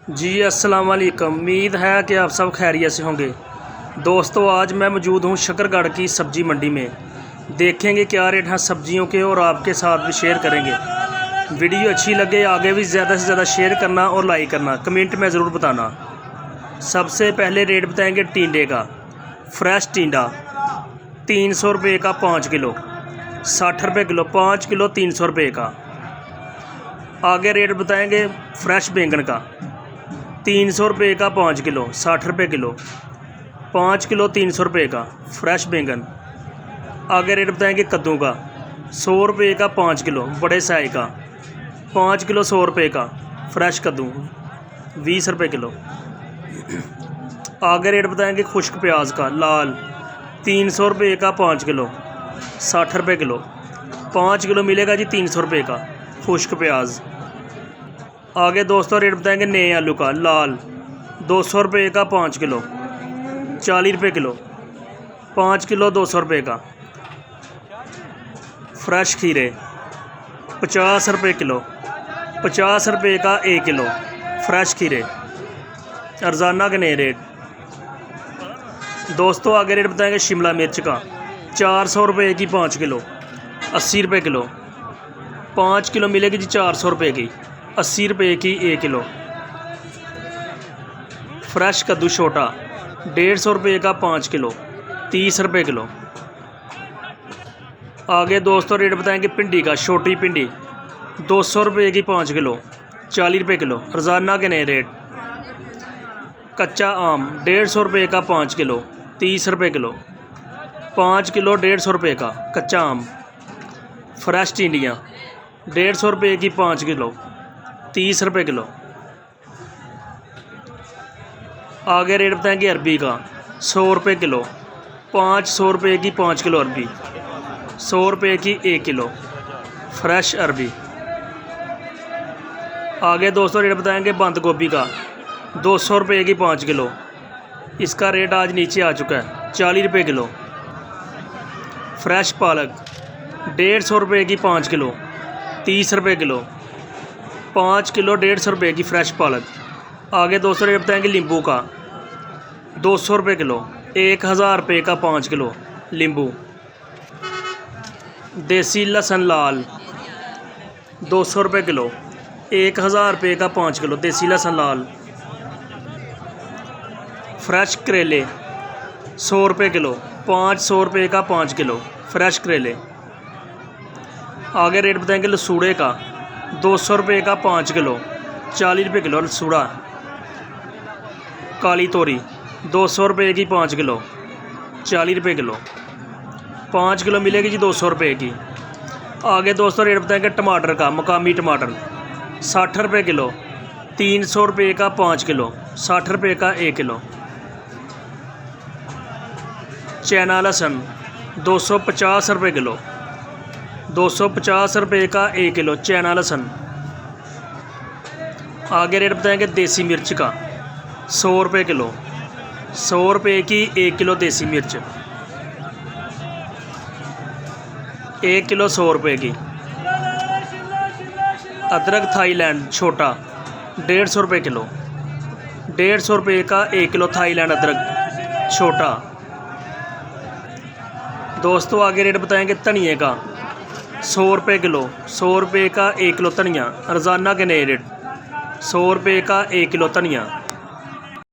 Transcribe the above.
जी अस्सलाम वालेकुम। उम्मीद है कि आप सब खैरियत से होंगे। दोस्तों आज मैं मौजूद हूँ शकरगढ़ की सब्ज़ी मंडी में। देखेंगे क्या रेट हैं सब्जियों के और आपके साथ भी शेयर करेंगे। वीडियो अच्छी लगे आगे भी ज़्यादा से ज़्यादा शेयर करना और लाइक करना, कमेंट में ज़रूर बताना। सबसे पहले रेट बताएंगे टिंडे का। फ्रेश टिंडा 300 रुपये का 5 किलो, 60 रुपये किलो। 5 किलो 300 रुपये का। आगे रेट बताएंगे फ्रेश बैंगन का 300 रुपये का 5 किलो, 60 रुपये किलो। 5 किलो 300 रुपये का फ्रेश बैंगन। आगे रेट बताएंगे कद्दू का 100 रुपये का 5 किलो, बड़े साइज का। 5 किलो 100 रुपये का फ्रेश कद्दू, 20 रुपये किलो। आगे रेट बताएंगे खुश्क प्याज का लाल 300 रुपये का 5 किलो, 60 रुपये किलो। 5 किलो मिलेगा जी 300 रुपये का खुश्क प्याज। आगे दोस्तों रेट बताएंगे नए आलू का लाल 200 रुपये का 5 किलो, 40 रुपये किलो। 5 किलो 200 रुपये का। फ्रेश खीरे 50 रुपये किलो, 50 रुपये का 1 किलो फ्रेश खीरे। अरजाना के नए रेट। दोस्तों आगे रेट बताएंगे शिमला मिर्च का 400 रुपये की 5 किलो, 80 रुपये किलो। 5 किलो मिलेगी जी 400 रुपये की, 80 रुपये की 1 किलो। फ्रेश कद्दू छोटा 150 रुपये का 5 किलो, 30 रुपये किलो। आगे दोस्तों रेट बताएंगे भिंडी का। छोटी भिंडी 200 रुपये की 5 किलो, 40 रुपये किलो। रोज़ाना के नए रेट। कच्चा आम 150 रुपये का 5 किलो, 30 रुपये किलो। 5 किलो 150 रुपये का कच्चा आम। फ्रेश टिंडियाँ 150 रुपये की 5 किलो, 30 रुपये किलो। आगे रेट बताएंगे अरबी का 100 रुपये किलो, 500 रुपये की 5 किलो अरबी, 100 रुपये की 1 किलो फ्रेश अरबी। आगे दोस्तों रेट बताएंगे बंद गोभी का 200 रुपये की 5 किलो। इसका रेट आज नीचे आ चुका है, 40 रुपये किलो। फ्रेश पालक 150 रुपये की 5 किलो, 30 रुपये किलो। 5 किलो 150 रुपये की फ्रेश पालक। आगे दोस्तों रेट बताएंगे नींबू का 200 रुपये किलो, 1000 रुपये का 5 किलो नींबू। देसी लहसुन लाल 200 रुपये किलो, 1000 रुपये का 5 किलो देसी लहसुन लाल। फ्रेश करेले 100 रुपये किलो, 500 रुपये का 5 किलो फ्रेश करेले। आगे रेट बताएंगे लसूड़े का 200 रुपये का 5 किलो, 40 रुपये किलो लसूड़ा। काली तोरी 200 रुपये की 5 किलो, 40 रुपये किलो। 5 किलो मिलेगी जी 200 रुपये की। आगे दोस्तों रेट बताएंगे टमाटर का। मकामी टमाटर 60 रुपये किलो, 300 रुपये का 5 किलो, 60 रुपये का 1 किलो। चाइना लहसुन 250 रुपये किलो, 250 रुपये का 1 किलो चाइना लहसुन। आगे रेट बताएंगे देसी मिर्च का 100 रुपये किलो, 100 रुपये की 1 किलो देसी मिर्च, 1 किलो 100 रुपये की। अदरक थाईलैंड छोटा 150 रुपये किलो, 150 रुपये का 1 किलो थाईलैंड अदरक छोटा। दोस्तों आगे रेट बताएंगे धनिए का 100 रुपये किलो, 100 रुपये का 1 किलो धनिया। रोज़ाना के नए रेट 100 रुपये का 1 किलो धनिया।